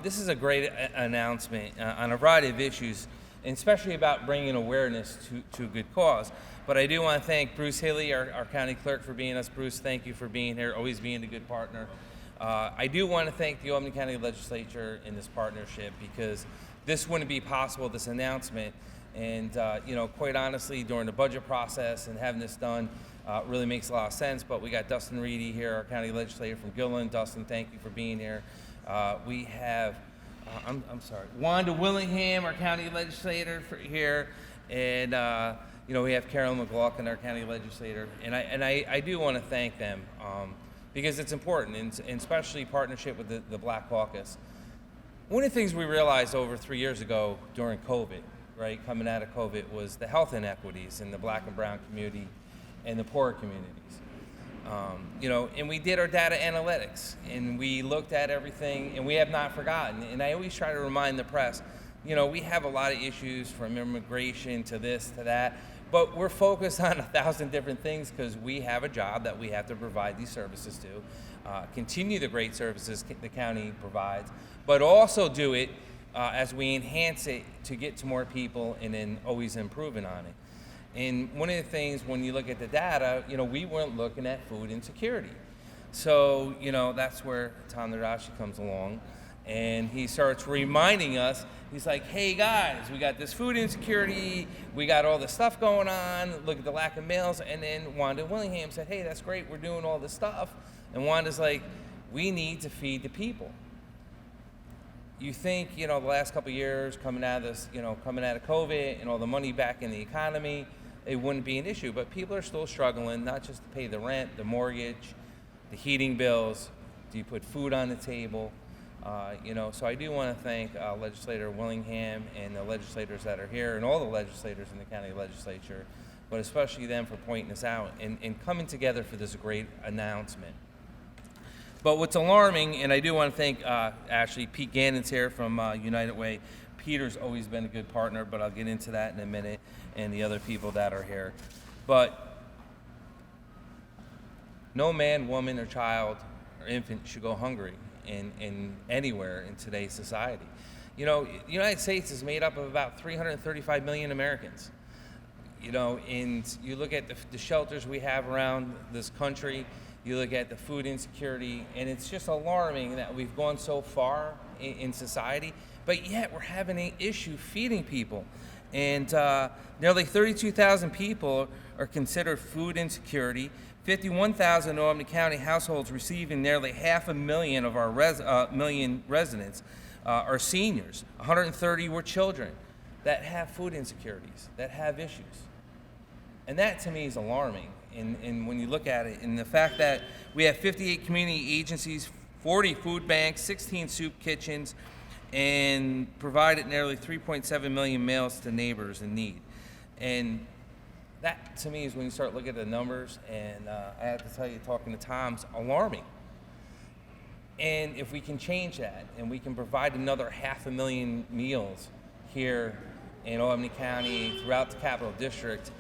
This is a great announcement on a variety of issues, and especially about bringing awareness to a good cause. But I do want to thank Bruce Hilly, our county clerk, for being us. Bruce, thank you for being here, always being a good partner. I do want to thank the Albany County Legislature in this partnership, because this wouldn't be possible, this announcement. And quite honestly, during the budget process and having this done really makes a lot of sense. But we got Dustin Reedy here, our county legislator from Gillen. Dustin, thank you for being here. We have, Wanda Willingham, our county legislator here, and we have Carolyn McLaughlin, our county legislator, and I do want to thank them because it's important, and especially partnership with the Black Caucus. One of the things we realized over 3 years ago during COVID, right, coming out of COVID, was the health inequities in the Black and brown community and the poorer communities. And we did our data analytics, and we looked at everything, and we have not forgotten. And I always try to remind the press, we have a lot of issues, from immigration to this to that, but we're focused on 1,000 different things because we have a job that we have to provide these services to, continue the great services the county provides, but also do it as we enhance it to get to more people and then always improving on it. And one of the things, when you look at the data, we weren't looking at food insecurity. So, that's where Tom Nadashi comes along, and he starts reminding us. He's like, hey guys, we got this food insecurity, we got all this stuff going on, look at the lack of meals. And then Wanda Willingham said, hey, that's great, we're doing all this stuff. And Wanda's like, we need to feed the people. You think, the last couple of years coming out of this, coming out of COVID and all the money back in the economy, it wouldn't be an issue, but people are still struggling, not just to pay the rent, the mortgage, the heating bills. Do you put food on the table? So I do want to thank Legislator Willingham and the legislators that are here, and all the legislators in the county legislature, but especially them for pointing this out and coming together for this great announcement. But what's alarming, and I do want to thank actually Pete Gannon's here from United Way. Peter's always been a good partner, but I'll get into that in a minute, and the other people that are here. But no man, woman, or child or infant should go hungry in anywhere in today's society. The United States is made up of about 335 million Americans. And you look at the shelters we have around this country, you look at the food insecurity, and it's just alarming that we've gone so far in society, but yet we're having an issue feeding people. And nearly 32,000 people are considered food insecurity. 51,000 in Albany County households receiving nearly 500,000 of our million residents are seniors. 130 were children that have food insecurities, that have issues. And that to me is alarming. And when you look at it, and the fact that we have 58 community agencies, 40 food banks, 16 soup kitchens, and provided nearly 3.7 million meals to neighbors in need. And that to me is, when you start looking at the numbers, and I have to tell you, talking to Tom's alarming. And if we can change that, and we can provide another 500,000 meals here in Albany County, throughout the Capital District,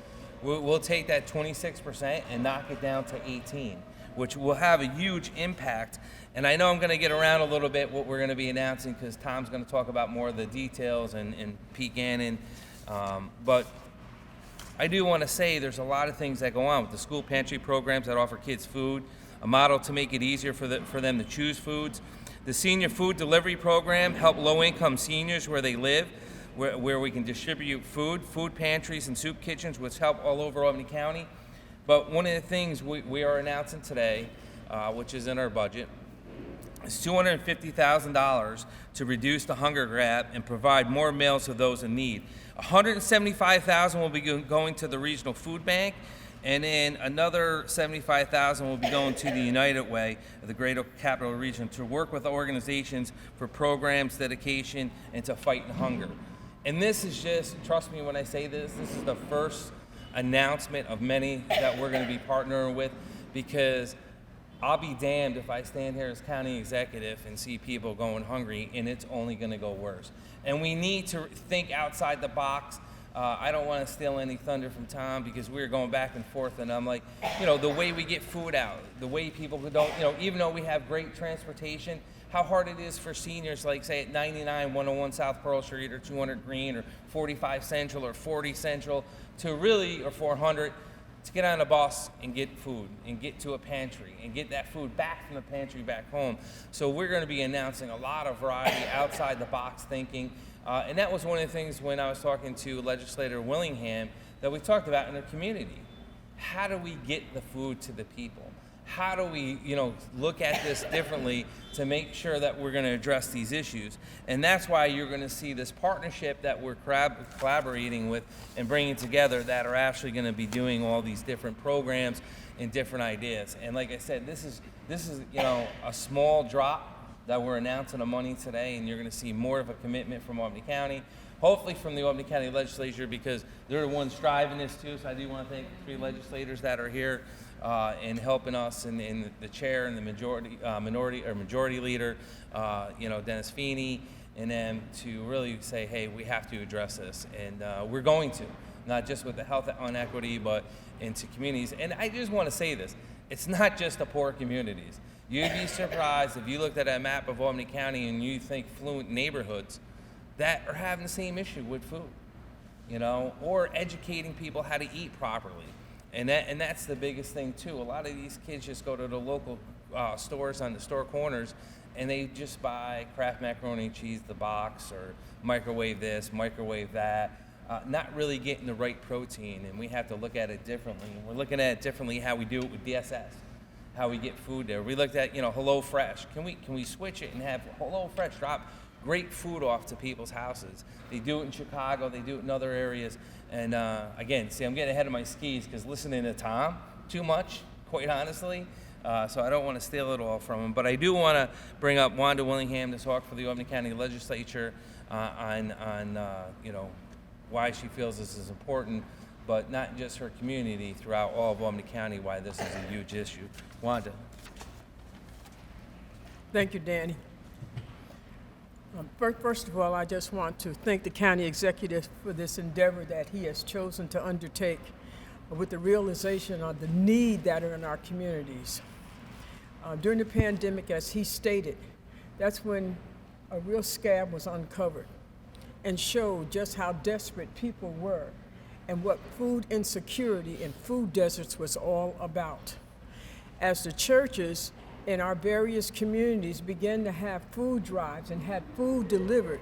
we'll take that 26% and knock it down to 18, which will have a huge impact. And I know I'm going to get around a little bit what we're going to be announcing, because Tom's going to talk about more of the details, and Pete Gannon. But I do want to say there's a lot of things that go on with the school pantry programs that offer kids food, a model to make it easier for them to choose foods. The senior food delivery program help low-income seniors where they live, where we can distribute food pantries and soup kitchens, which help all over Albany County. But one of the things we are announcing today, which is in our budget, is $250,000 to reduce the hunger gap and provide more meals to those in need. $175,000 will be going to the regional food bank, and then another $75,000 will be going to the United Way of the Greater Capital Region to work with organizations for programs, dedication, and to fighting hunger. And this is just, trust me when I say this is the first announcement of many that we're going to be partnering with, because I'll be damned if I stand here as county executive and see people going hungry, and it's only going to go worse. And we need to think outside the box. I don't want to steal any thunder from Tom, because we were going back and forth, and I'm like, the way we get food out, the way people don't, even though we have great transportation, how hard it is for seniors, like say at 99 101 South Pearl Street or 200 Green or 45 Central or 40 Central to really, or 400, to get on a bus and get food and get to a pantry and get that food back from the pantry back home. So we're going to be announcing a lot of variety, outside the box thinking. And that was one of the things when I was talking to Legislator Willingham that we talked about in the community. How do we get the food to the people? How do we, look at this differently to make sure that we're going to address these issues? And that's why you're going to see this partnership that we're collaborating with and bringing together that are actually going to be doing all these different programs and different ideas. And like I said, this is a small drop that we're announcing the money today, and you're going to see more of a commitment from Albany County, hopefully from the Albany County Legislature, because they're the ones driving this too. So I do want to thank the 3 legislators that are here and helping us, and the chair and the majority leader, Dennis Feeney, and them to really say, hey, we have to address this, and we're going to, not just with the health inequity, but into communities. And I just want to say this: it's not just the poor communities. You'd be surprised if you looked at a map of Albany County and you think fluent neighborhoods that are having the same issue with food, or educating people how to eat properly. And that's the biggest thing too. A lot of these kids just go to the local stores on the store corners, and they just buy Kraft macaroni and cheese, the box, or microwave this, microwave that, not really getting the right protein. And we have to look at it differently. And we're looking at it differently how we do it with DSS, how we get food there. We looked at HelloFresh. Can we switch it and have HelloFresh drop great food off to people's houses? They do it in Chicago, they do it in other areas. And again, see, I'm getting ahead of my skis because listening to Tom too much, quite honestly. So I don't want to steal it all from him. But I do want to bring up Wanda Willingham to talk for the Albany County Legislature on why she feels this is important, but not just her community, throughout all of Albany County, why this is a huge issue. Wanda. Thank you, Danny. First of all, I just want to thank the county executive for this endeavor that he has chosen to undertake with the realization of the need that are in our communities. During the pandemic, as he stated, that's when a real scab was uncovered and showed just how desperate people were and what food insecurity and food deserts was all about. As the churches in our various communities began to have food drives and had food delivered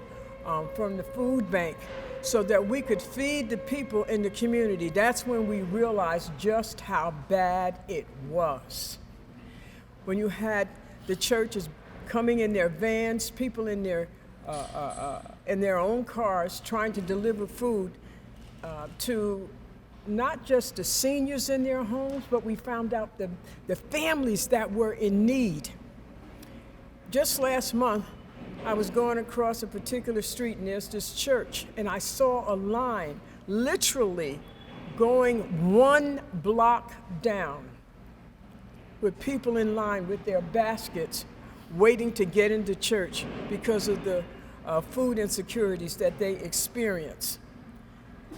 from the food bank so that we could feed the people in the community, that's when we realized just how bad it was. When you had the churches coming in their vans, people in their own cars trying to deliver food to not just the seniors in their homes, but we found out the families that were in need. Just last month, I was going across a particular street and there's this church, and I saw a line literally going 1 block down with people in line with their baskets waiting to get into church because of the food insecurities that they experience.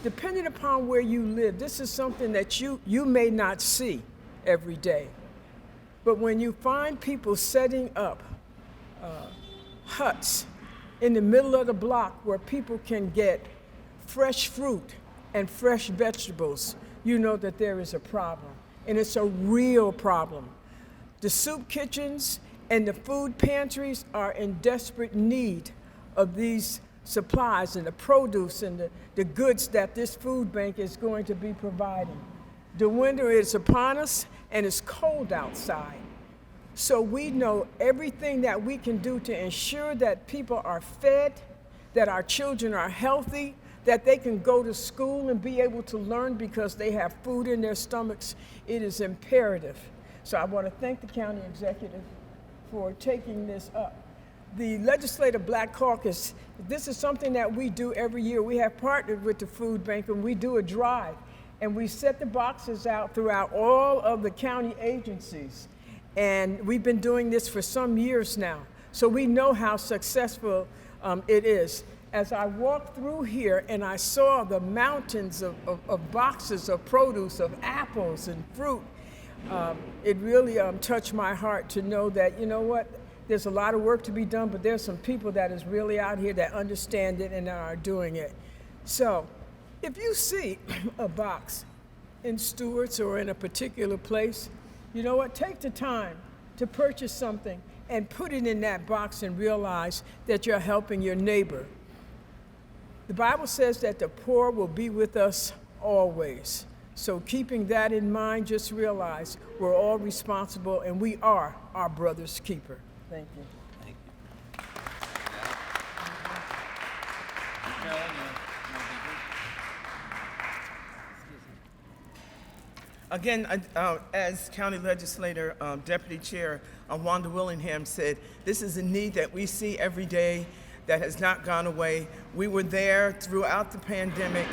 Depending upon where you live, this is something that you may not see every day. But when you find people setting up huts in the middle of the block where people can get fresh fruit and fresh vegetables, you know that there is a problem. And it's a real problem. The soup kitchens and the food pantries are in desperate need of these supplies and the produce and the goods that this food bank is going to be providing. The winter is upon us and it's cold outside. So we know everything that we can do to ensure that people are fed, that our children are healthy, that they can go to school and be able to learn because they have food in their stomachs. It is imperative. So I want to thank the county executive for taking this up. The Legislative Black Caucus, this is something that we do every year. We have partnered with the food bank and we do a drive. And we set the boxes out throughout all of the county agencies. And we've been doing this for some years now. So we know how successful it is. As I walked through here and I saw the mountains of boxes of produce, of apples and fruit, it really touched my heart to know that, you know what, There's a lot of work to be done, but there's some people that is really out here that understand it and are doing it. So if you see a box in Stewart's or in a particular place, you know what? Take the time to purchase something and put it in that box and realize that you're helping your neighbor. The Bible says that the poor will be with us always. So keeping that in mind, just realize we're all responsible and we are our brother's keeper. Thank you. Thank you. Again, as County Legislator Deputy Chair Wanda Willingham said, this is a need that we see every day that has not gone away. We were there throughout the pandemic,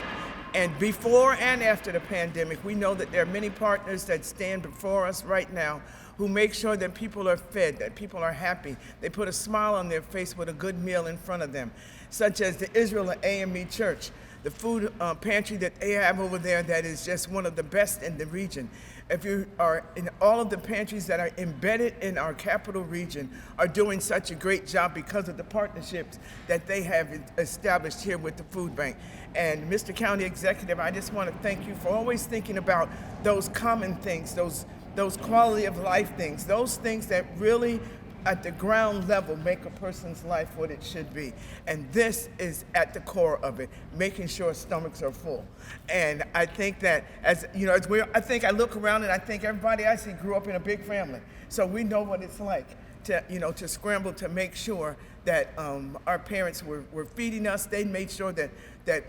and before and after the pandemic. We know that there are many partners that stand before us right now who make sure that people are fed, that people are happy. They put a smile on their face with a good meal in front of them, such as the Israel AME Church, the food pantry that they have over there that is just one of the best in the region. If you are in all of the pantries that are embedded in our capital region are doing such a great job because of the partnerships that they have established here with the food bank. And Mr. County Executive, I just want to thank you for always thinking about those common things, those quality of life things, those things that really at the ground level make a person's life what it should be. And this is at the core of it, making sure stomachs are full. And I think that as you know, I look around and I think everybody I see grew up in a big family. So we know what it's like to scramble to make sure that our parents were feeding us. They made sure that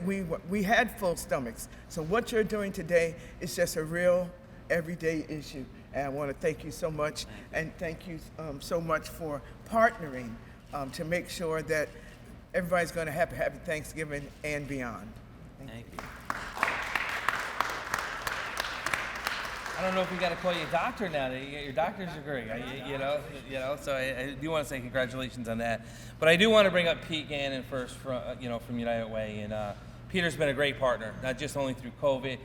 we had full stomachs. So what you're doing today is just a real everyday issue. And I want to thank you so much, and thank you so much for partnering to make sure that everybody's going to have a happy Thanksgiving and beyond. Thank you. I don't know if we got to call you a doctor now. You get your doctor's degree, So I do want to say congratulations on that. But I do want to bring up Pete Gannon first from United Way, and Peter's been a great partner, not just only through COVID.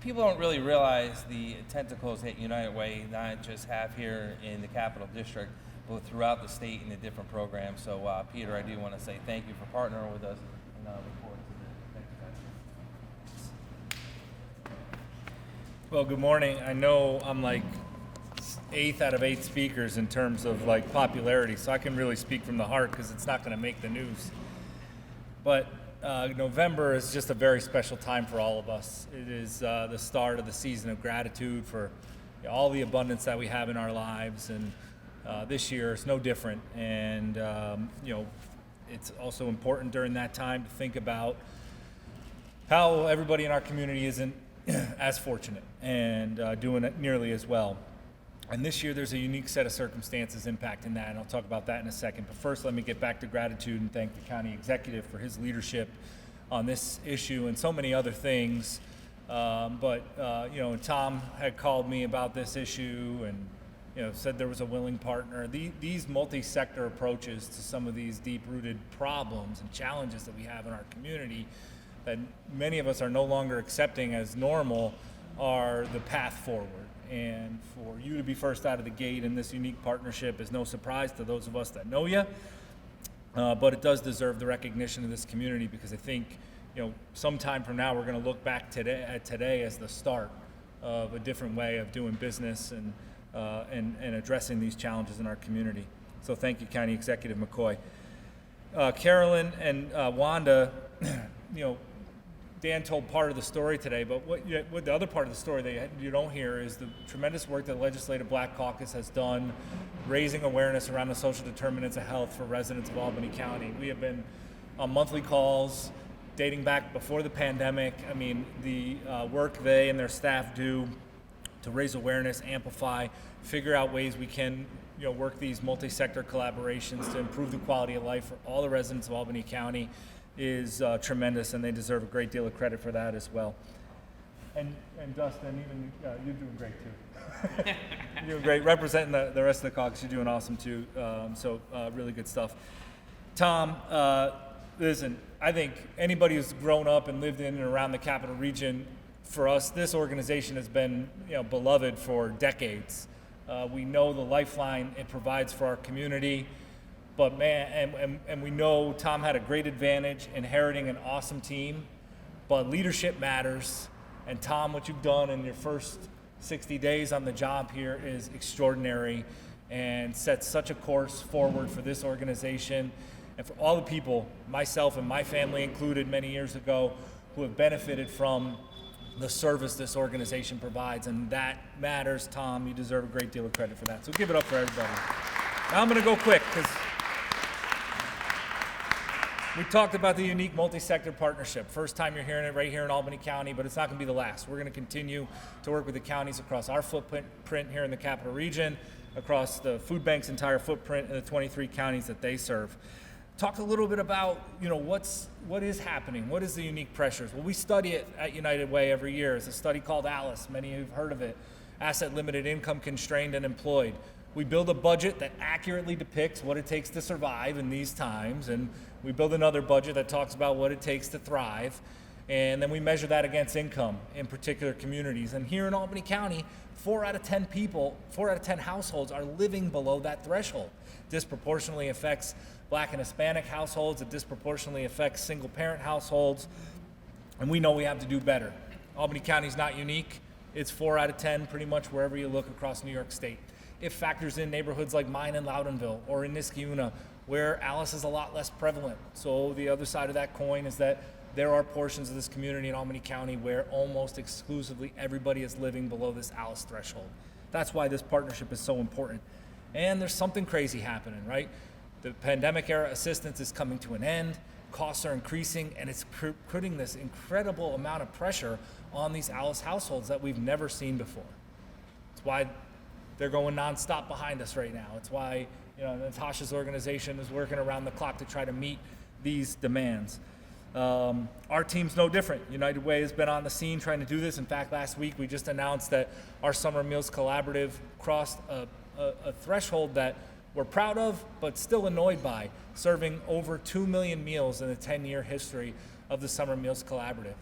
People don't really realize the tentacles that United Way not just have here in the Capital District, but throughout the state in the different programs. So, Peter, I do want to say thank you for partnering with us and look forward to the next. Well, good morning. I know I'm like 8th out of 8 speakers in terms of like popularity, so I can really speak from the heart because it's not going to make the news. But November is just a very special time for all of us. It is the start of the season of gratitude for all the abundance that we have in our lives, and this year is no different. And it's also important during that time to think about how everybody in our community isn't as fortunate and doing it nearly as well. And this year there's a unique set of circumstances impacting that, and I'll talk about that in a second. But first, let me get back to gratitude and thank the county executive for his leadership on this issue and so many other things. Tom had called me about this issue and said there was a willing partner. These multi-sector approaches to some of these deep-rooted problems and challenges that we have in our community that many of us are no longer accepting as normal are the path forward. And for you to be first out of the gate in this unique partnership is no surprise to those of us that know you, but it does deserve the recognition of this community, because I think sometime from now we're going to look back at today as the start of a different way of doing business and addressing these challenges in our community. So thank you, County Executive McCoy. Carolyn and Wanda, Dan told part of the story today, but what the other part of the story that you don't hear is the tremendous work that Legislative Black Caucus has done, raising awareness around the social determinants of health for residents of Albany County. We have been on monthly calls dating back before the pandemic. I mean, the work they and their staff do to raise awareness, amplify, figure out ways we can work these multi-sector collaborations to improve the quality of life for all the residents of Albany County is tremendous, and they deserve a great deal of credit for that as well. And Dustin, even you're doing great too. You're doing great, representing the rest of the caucus. You're doing awesome too. Really good stuff. Tom, listen, I think anybody who's grown up and lived in and around the Capital Region, for us, this organization has been beloved for decades. We know the lifeline it provides for our community. But man, and we know Tom had a great advantage inheriting an awesome team, but leadership matters. And Tom, what you've done in your first 60 days on the job here is extraordinary and sets such a course forward for this organization and for all the people, myself and my family included many years ago, who have benefited from the service this organization provides. And that matters, Tom. You deserve a great deal of credit for that. So give it up for everybody. Now I'm going to go quick because we talked about the unique multi-sector partnership. First time you're hearing it right here in Albany County, but it's not going to be the last. We're going to continue to work with the counties across our footprint here in the Capital Region, across the food bank's entire footprint in the 23 counties that they serve. Talk a little bit about, what is happening? What is the unique pressures? Well, we study it at United Way every year. It's a study called ALICE. Many of you have heard of it. Asset Limited Income Constrained and Employed. We build a budget that accurately depicts what it takes to survive in these times, and we build another budget that talks about what it takes to thrive, and then we measure that against income in particular communities. And here in Albany County, 4 out of 10 households are living below that threshold. Disproportionately affects Black and Hispanic households. It disproportionately affects single-parent households, and we know we have to do better. Albany County is not unique. It's 4 out of 10 pretty much wherever you look across New York State. It factors in neighborhoods like mine in Loudonville or in Niskayuna, where ALICE is a lot less prevalent. So the other side of that coin is that there are portions of this community in Albany County where almost exclusively everybody is living below this ALICE threshold. That's why this partnership is so important. And there's something crazy happening, right? The pandemic era assistance is coming to an end, costs are increasing, and it's putting this incredible amount of pressure on these ALICE households that we've never seen before. It's why they're going nonstop behind us right now. It's why Natasha's organization is working around the clock to try to meet these demands. Our team's no different. United Way has been on the scene trying to do this. In fact, last week we just announced that our Summer Meals Collaborative crossed a threshold that we're proud of, but still annoyed by, serving over 2 million meals in the 10-year history of the Summer Meals Collaborative.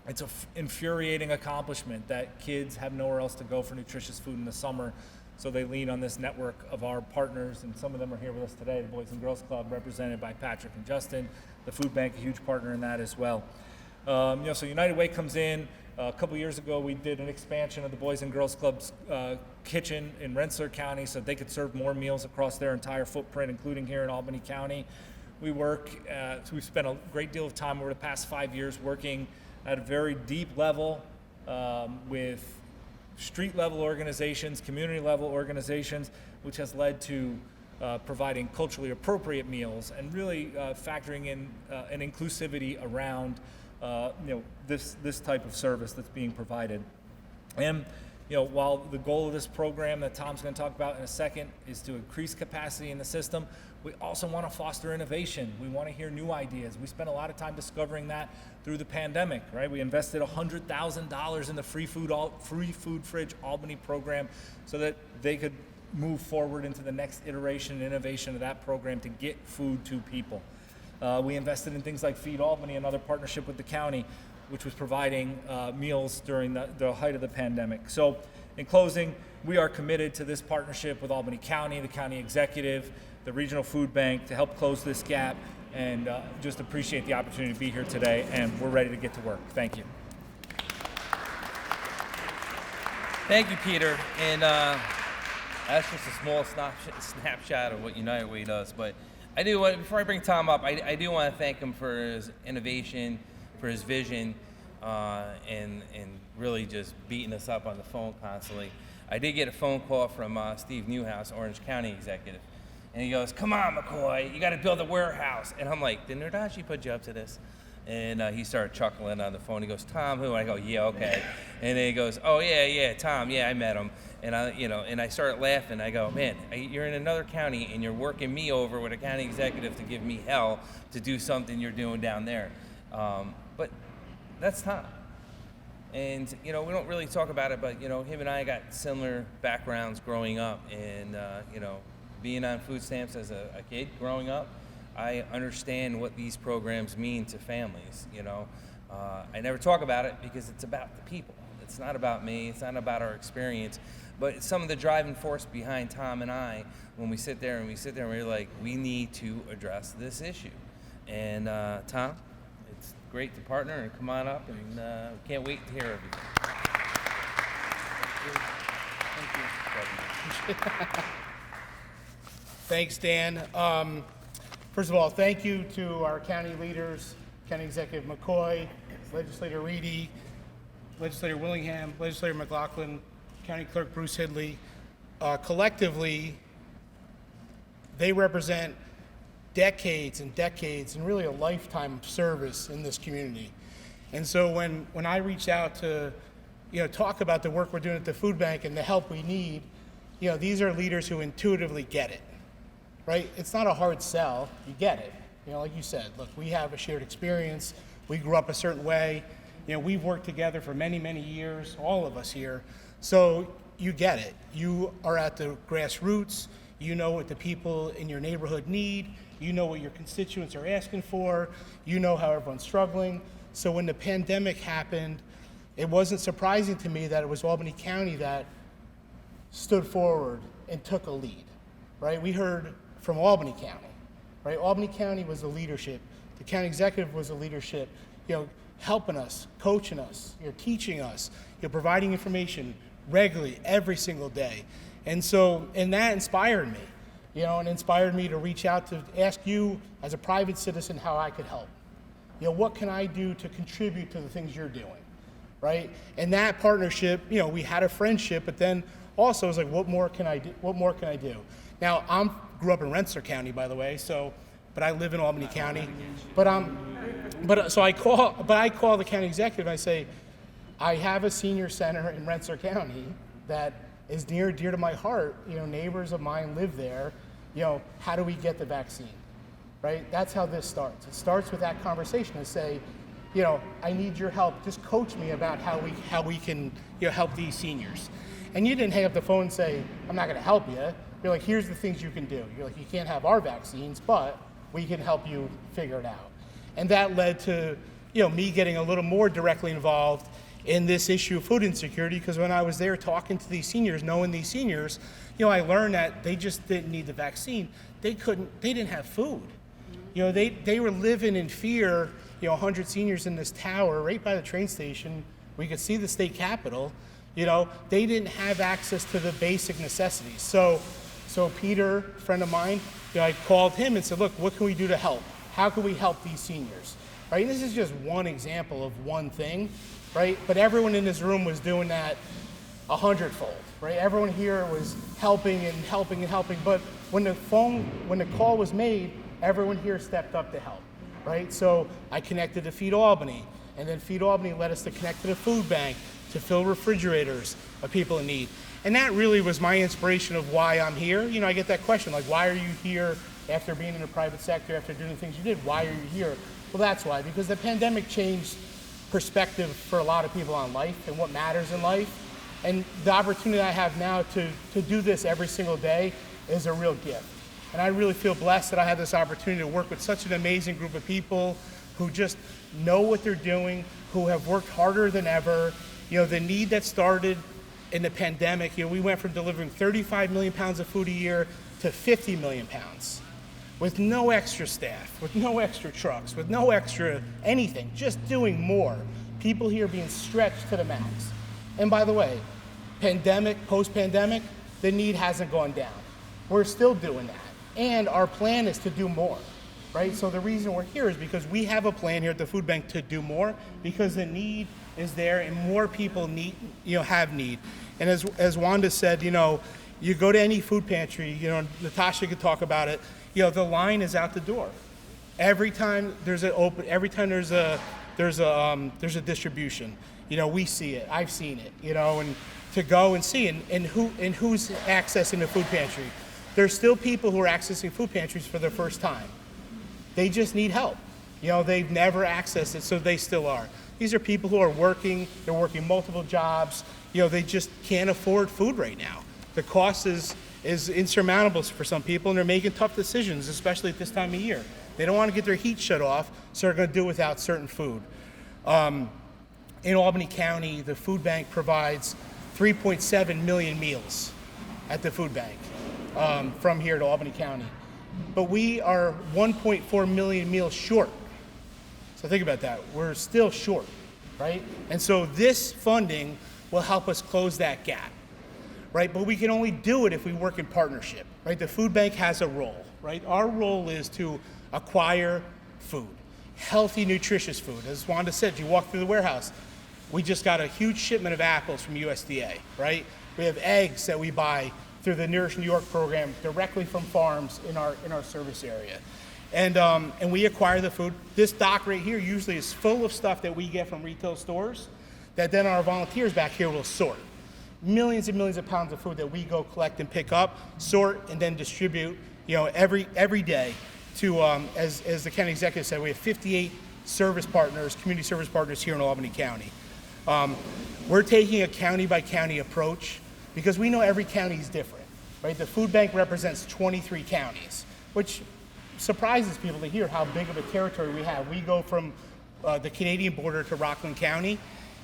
It's an infuriating accomplishment that kids have nowhere else to go for nutritious food in the summer, so they lean on this network of our partners, and some of them are here with us today, the Boys and Girls Club, represented by Patrick and Justin, the food bank, a huge partner in that as well. So United Way comes in. A couple years ago, we did an expansion of the Boys and Girls Club's kitchen in Rensselaer County so they could serve more meals across their entire footprint, including here in Albany County. We've spent a great deal of time over the past 5 years working at a very deep level with street-level organizations, community-level organizations, which has led to providing culturally appropriate meals and really factoring in an inclusivity around this type of service that's being provided. And while the goal of this program that Tom's going to talk about in a second is to increase capacity in the system, we also want to foster innovation. We want to hear new ideas. We spent a lot of time discovering that through the pandemic, right? We invested $100,000 in the Free Food Fridge Albany program so that they could move forward into the next iteration and innovation of that program to get food to people. We invested in things like Feed Albany, another partnership with the county, which was providing meals during the height of the pandemic. So in closing, we are committed to this partnership with Albany County, the county executive, the regional food bank to help close this gap, and just appreciate the opportunity to be here today, and we're ready to get to work. Thank you. Thank you, Peter. And that's just a small snapshot of what United Way does. But I do want, before I bring Tom up, I do want to thank him for his innovation, for his vision, and really just beating us up on the phone constantly. I did get a phone call from Steve Newhouse, Orange County executive, and he goes, "Come on, McCoy, you got to build a warehouse." And I'm like, "Did Nardashi put you up to this?" And he started chuckling on the phone. He goes, "Tom who?" And I go, "Yeah, okay." And then he goes, "Oh yeah, Tom, yeah, I met him." And I started laughing. I go, "Man, you're in another county and you're working me over with a county executive to give me hell to do something you're doing down there." But that's Tom. And we don't really talk about it, but him and I got similar backgrounds growing up, and being on food stamps as a kid growing up, I understand what these programs mean to families. I never talk about it because it's about the people. It's not about me. It's not about our experience. But it's some of the driving force behind Tom and I when we sit there and we're like, we need to address this issue. And Tom, it's great to partner and come on up, and can't wait to hear everything. Thanks, Dan. First of all, thank you to our county leaders, County Executive McCoy, Legislator Reedy, Legislator Willingham, Legislator McLaughlin, County Clerk Bruce Hidley. Collectively, they represent decades and decades and really a lifetime of service in this community. And so when I reached out to talk about the work we're doing at the food bank and the help we need, these are leaders who intuitively get it, right? It's not a hard sell, you get it. Like you said, look, we have a shared experience, we grew up a certain way, we've worked together for many, many years, all of us here, so you get it. You are at the grassroots, you know what the people in your neighborhood need, you know what your constituents are asking for, you know how everyone's struggling. So when the pandemic happened, it wasn't surprising to me that it was Albany County that stood forward and took a lead, right? We heard from Albany County, right? Albany County was the leadership. The county executive was the leadership, helping us, coaching us, teaching us, providing information regularly every single day. And that inspired me, and inspired me to reach out to ask you as a private citizen how I could help. What can I do to contribute to the things you're doing, right? And that partnership, we had a friendship, but then also it was like, what more can I do? What more can I do? Now, grew up in Rensselaer County, by the way, but I live in Albany County. So I call the county executive and I say, I have a senior center in Rensselaer County that is near and dear to my heart. Neighbors of mine live there. How do we get the vaccine? Right? That's how this starts. It starts with that conversation to say, I need your help. Just coach me about how we can help these seniors. And you didn't hang up the phone and say, I'm not going to help you. You're like, here's the things you can do. You're like, you can't have our vaccines, but we can help you figure it out. And that led to me getting a little more directly involved in this issue of food insecurity, because when I was there talking to these seniors, knowing these seniors, I learned that they just didn't need the vaccine. They didn't have food. They were living in fear. 100 seniors in this tower right by the train station, we could see the state capitol. They didn't have access to the basic necessities. So Peter, a friend of mine, I called him and said, look, what can we do to help? How can we help these seniors? Right? And this is just one example of one thing, right? But everyone in this room was doing that 100-fold, right? Everyone here was helping and helping and helping. But when the call was made, everyone here stepped up to help, right? So I connected to Feed Albany, and then Feed Albany led us to connect to the food bank to fill refrigerators of people in need. And that really was my inspiration of why I'm here. I get that question, like, why are you here after being in the private sector, after doing the things you did? Why are you here? Well, that's why, because the pandemic changed perspective for a lot of people on life and what matters in life. And the opportunity I have now to do this every single day is a real gift. And I really feel blessed that I have this opportunity to work with such an amazing group of people who just know what they're doing, who have worked harder than ever. The need that started in the pandemic, we went from delivering 35 million pounds of food a year to 50 million pounds with no extra staff, with no extra trucks, with no extra anything, just doing more. People here being stretched to the max. And by the way, pandemic, post-pandemic, the need hasn't gone down. We're still doing that. And our plan is to do more, right? So the reason we're here is because we have a plan here at the food bank to do more, because the need is there and more people have need. And as Wanda said, you go to any food pantry, Natasha could talk about it, the line is out the door. Every time there's a distribution, we see it, I've seen it, and to go and see and who's accessing the food pantry. There's still people who are accessing food pantries for the first time. They just need help. They've never accessed it, so they still are. These are people who are working, they're working multiple jobs, they just can't afford food right now. The cost is insurmountable for some people, and they're making tough decisions, especially at this time of year. They don't want to get their heat shut off, so they're going to do without certain food. in Albany County, the food bank provides 3.7 million meals at the food bank from here to Albany County. But we are 1.4 million meals short. So think about that. We're still short, right? And so this funding will help us close that gap, right? But we can only do it if we work in partnership, right? The food bank has a role, right? Our role is to acquire food, healthy, nutritious food. As Wanda said, you walk through the warehouse, we just got a huge shipment of apples from USDA, right? We have eggs that we buy through the Nourish New York program directly from farms in our service area. And we acquire the food. This dock right here usually is full of stuff that we get from retail stores that then our volunteers back here will sort. Millions and millions of pounds of food that we go collect and pick up, sort, and then distribute, every day to, as the county executive said, we have 58 service partners, community service partners here in Albany County. We're taking a county by county approach because we know every county is different, right? The food bank represents 23 counties, which surprises people to hear how big of a territory we have. We go from the Canadian border to Rockland County,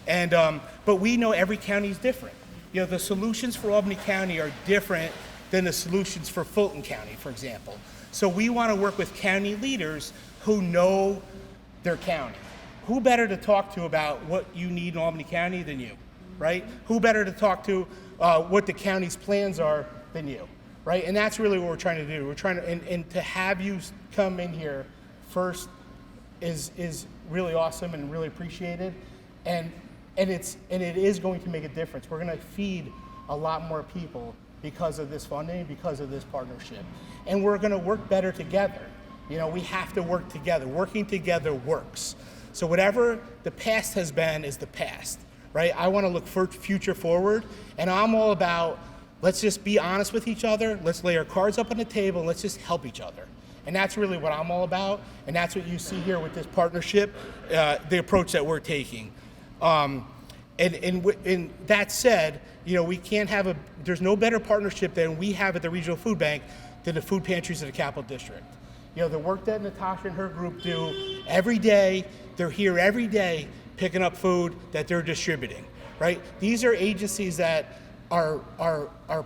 but we know every county is different. The solutions for Albany County are different than the solutions for Fulton County, for example. So we want to work with county leaders who know their county. Who better to talk to about what you need in Albany County than you, right? Who better to talk to what the county's plans are than you, right? And that's really what we're trying to do. We're trying to, and to have you come in here first is really awesome and really appreciated. And it is going to make a difference. We're going to feed a lot more people because of this funding, because of this partnership. And we're going to work better together. We have to work together. Working together works. So whatever the past has been is the past, right? I want to look future forward, and I'm all about let's just be honest with each other. Let's lay our cards up on the table, and let's just help each other. And that's really what I'm all about, and that's what you see here with this partnership, the approach that we're taking. And that said, we can't have there's no better partnership than we have at the Regional Food Bank than the food pantries of the Capital District. The work that Natasha and her group do every day, they're here every day picking up food that they're distributing, right? These are agencies that are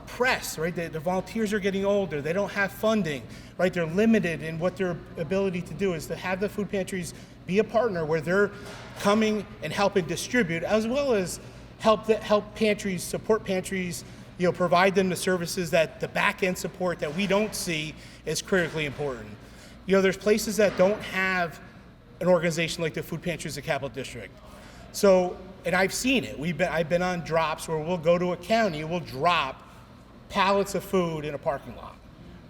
pressed, right? The volunteers are getting older, they don't have funding, right? They're limited in what their ability to do is to have the food pantries be a partner where they're coming and helping distribute, as well as help pantries, support pantries, provide them the services that the back end support that we don't see is critically important. There's places that don't have an organization like the Food Pantries of the Capital District. So, and I've seen it. I've been on drops where we'll go to a county, we'll drop pallets of food in a parking lot,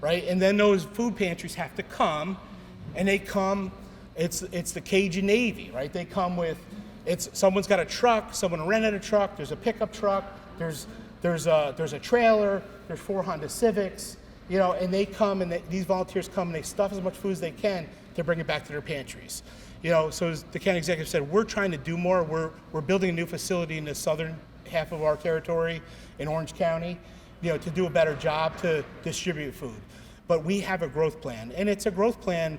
right? And then those food pantries have to come, and they come. It's the Cajun Navy, right? They come with, someone's got a truck, someone rented a truck. There's a pickup truck. There's a trailer. There's 4 Honda Civics. And they come and these volunteers come and they stuff as much food as they can to bring it back to their pantries. So as the county executive said, we're trying to do more. We're building a new facility in the southern half of our territory in Orange County, to do a better job to distribute food. But we have a growth plan, and it's a growth plan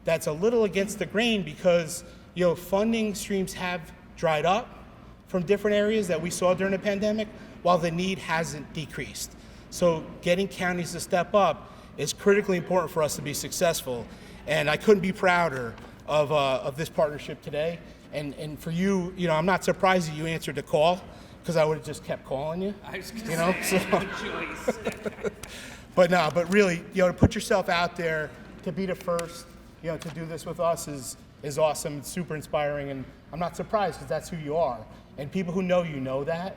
that's a little against the grain because, funding streams have dried up from different areas that we saw during the pandemic, while the need hasn't decreased. So getting counties to step up is critically important for us to be successful. And I couldn't be prouder of this partnership today. And for you, I'm not surprised that you answered the call because I would have just kept calling you. I was gonna say, no choice. But really, to put yourself out there, to be the first, to do this with us is awesome. It's super inspiring, and I'm not surprised because that's who you are. And people who know you know that.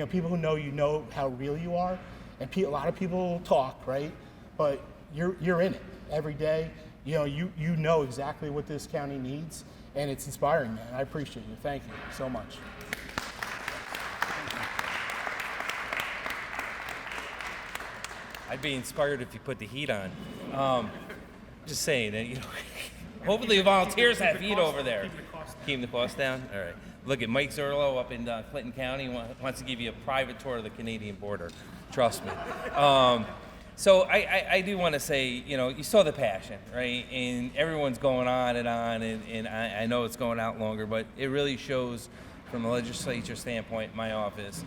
People who know you know how real you are. And a lot of people talk, right? But you're in it every day. You know exactly what this county needs, and it's inspiring, man. I appreciate you. Thank you so much. I'd be inspired if you put the heat on. Just saying that, hopefully the volunteers have heat over there. Keeping the cost down? All right. Look at Mike Zerlo up in Clinton County wants to give you a private tour of the Canadian border. Trust me. So I do want to say, you saw the passion, right? And everyone's going on, and I know it's going out longer, but it really shows from the legislature standpoint, my office,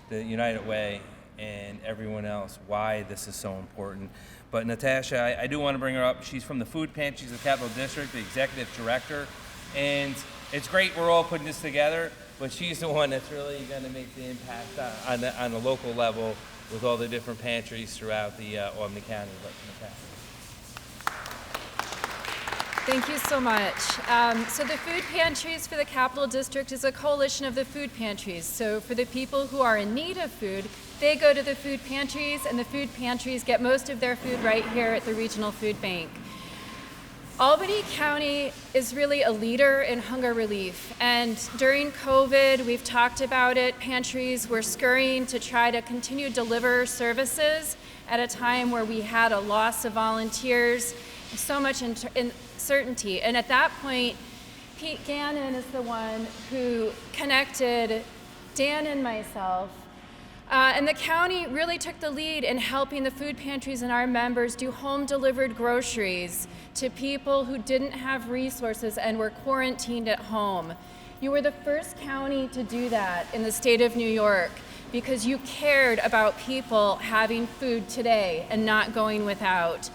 the United Way, and everyone else, why this is so important. But Natasha, I do want to bring her up. She's from the Food Pantries of Capital District, the executive director. And it's great we're all putting this together, but she's the one that's really going to make the impact on the local level with all the different pantries throughout the Albany County. But Natasha. Thank you so much. So the Food Pantries for the Capital District is a coalition of the food pantries. So for the people who are in need of food, they go to the food pantries, and the food pantries get most of their food right here at the Regional Food Bank. Albany County is really a leader in hunger relief, and during COVID, we've talked about it, pantries were scurrying to try to continue to deliver services at a time where we had a loss of volunteers, so much uncertainty. And at that point, Pete Gannon is the one who connected Dan and myself. And the county really took the lead in helping the food pantries and our members do home-delivered groceries to people who didn't have resources and were quarantined at home. You were the first county to do that in the state of New York because you cared about people having food today and not going without.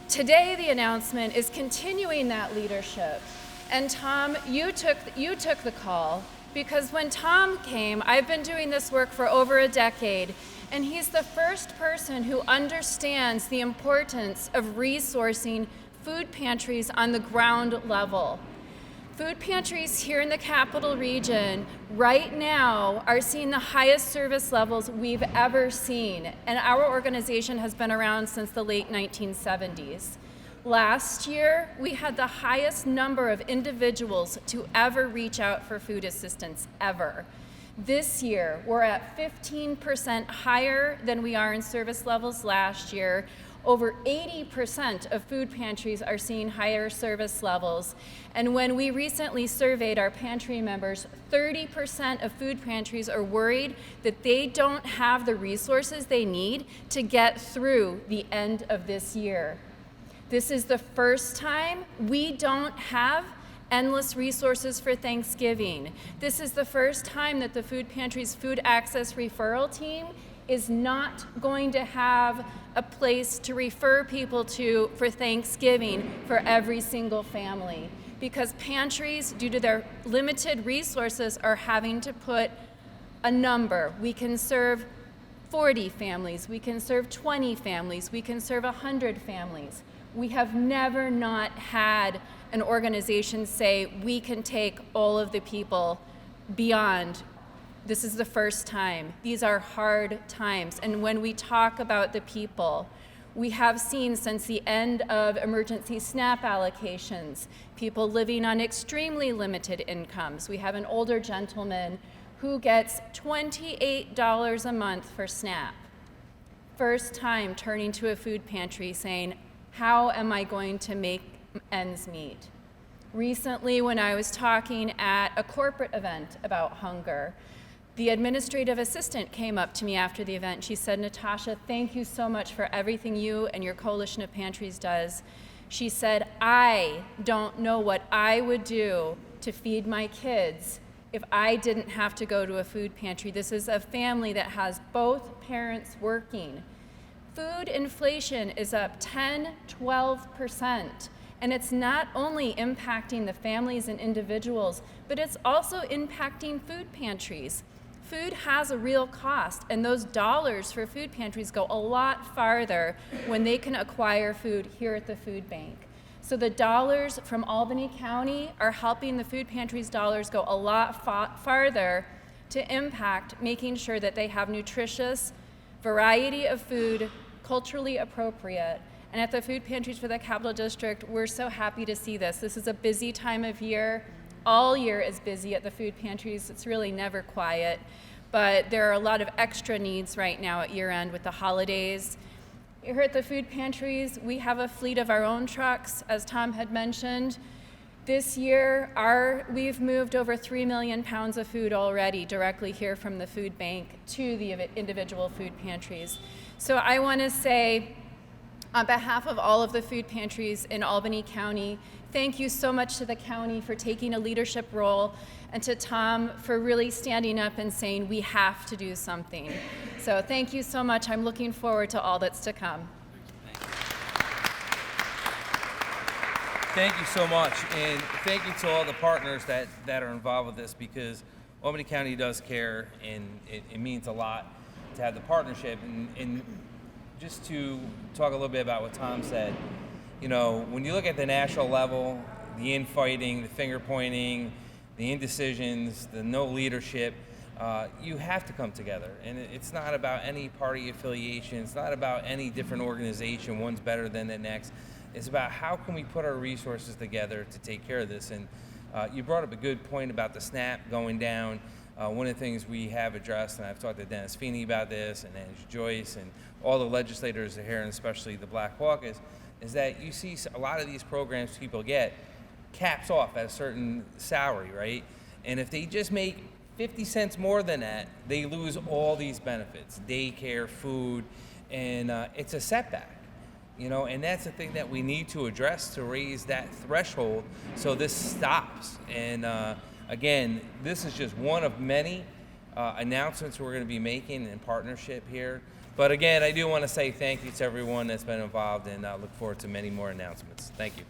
Today, the announcement is continuing that leadership. And Tom, you took the call. Because when Tom came, I've been doing this work for over a decade, and he's the first person who understands the importance of resourcing food pantries on the ground level. Food pantries here in the Capital Region right now are seeing the highest service levels we've ever seen, and our organization has been around since the late 1970s. Last year, we had the highest number of individuals to ever reach out for food assistance, ever. This year, we're at 15% higher than we are in service levels last year. Over 80% of food pantries are seeing higher service levels. And when we recently surveyed our pantry members, 30% of food pantries are worried that they don't have the resources they need to get through the end of this year. This is the first time we don't have endless resources for Thanksgiving. This is the first time that the Food Pantry's Food Access Referral Team is not going to have a place to refer people to for Thanksgiving for every single family. Because pantries, due to their limited resources, are having to put a number. We can serve 40 families, we can serve 20 families, we can serve 100 families. We have never not had an organization say we can take all of the people beyond. This is the first time. These are hard times. And when we talk about the people, we have seen since the end of emergency SNAP allocations, people living on extremely limited incomes. We have an older gentleman who gets $28 a month for SNAP. First time turning to a food pantry saying, how am I going to make ends meet? Recently, when I was talking at a corporate event about hunger, the administrative assistant came up to me after the event. She said, Natasha, thank you so much for everything you and your Coalition of Pantries does. She said, I don't know what I would do to feed my kids if I didn't have to go to a food pantry. This is a family that has both parents working. Food inflation is up 10-12%, and it's not only impacting the families and individuals, but it's also impacting food pantries. Food has a real cost, and those dollars for food pantries go a lot farther when they can acquire food here at the food bank. So the dollars from Albany County are helping the food pantries' dollars go a lot farther to impact making sure that they have nutritious variety of food, culturally appropriate. And at the Food Pantries for the Capital District, we're so happy to see this. This is a busy time of year. All year is busy at the food pantries. It's really never quiet. But there are a lot of extra needs right now at year end with the holidays. Here at the food pantries, we have a fleet of our own trucks, as Tom had mentioned. This year, we've moved over 3 million pounds of food already directly here from the food bank to the individual food pantries. So I want to say, on behalf of all of the food pantries in Albany County, thank you so much to the county for taking a leadership role, and to Tom for really standing up and saying we have to do something. So thank you so much. I'm looking forward to all that's to come. Thank you so much, and thank you to all the partners that are involved with this, because Albany County does care, and it means a lot to have the partnership. And just to talk a little bit about what Tom said, you know, when you look at the national level, the infighting, the finger pointing, the indecisions, the no leadership, you have to come together. And it's not about any party affiliation. It's not about any different organization, one's better than the next. It's about how can we put our resources together to take care of this. And you brought up a good point about the SNAP going down. One of the things we have addressed, and I've talked to Dennis Feeney about this, and Andrew Joyce, and all the legislators here, and especially the Black Caucus, is that you see a lot of these programs people get caps off at a certain salary, right? And if they just make 50 cents more than that, they lose all these benefits, daycare, food, and it's a setback. You know, and that's the thing that we need to address to raise that threshold so this stops. And again, this is just one of many announcements we're going to be making in partnership here. But again, I do want to say thank you to everyone that's been involved, and I look forward to many more announcements. Thank you.